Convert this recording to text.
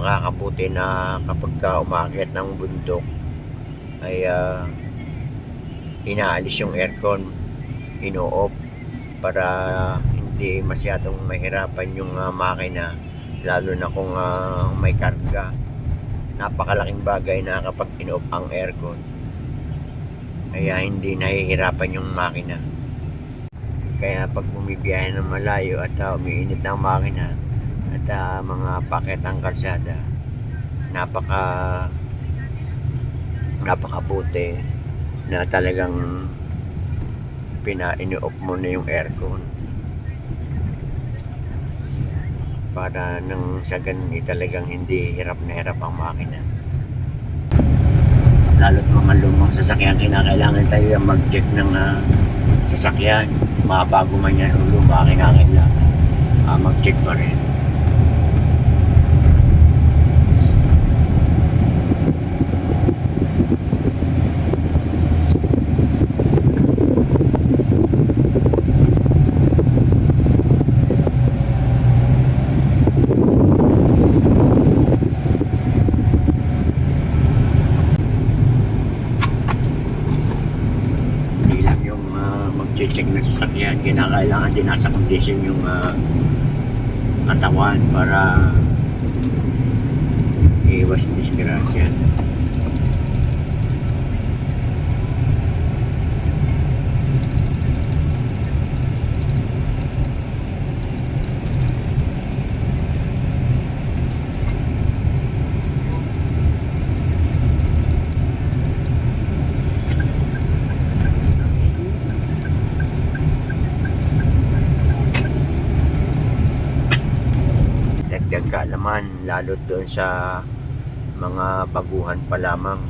makakabuti na kapag umaakyat ng bundok ay inaalis yung aircon, ino-off para hindi masyadong mahirapan yung makina, lalo na kung may karga. Napakalaking bagay na kapag in-off ang aircon, kaya hindi nahihirapan yung makina. Kaya pag bumibiyahe ng malayo at umiinit ang makina at mga paketang kalsada, napakabuti na talagang ini-off mo na yung aircon para nang sa ganun talagang hindi hirap na hirap ang makina. Lalo't mga lumang sasakyan, kinakailangan tayo mag-check ng sasakyan, bago man yan o luma, kinakailangan mag-check pa rin. Check na sasakyan, kinakailangan din nasa condition yung katawan para iwas disgrasya. Kaalaman lalo doon sa mga baguhan pa lamang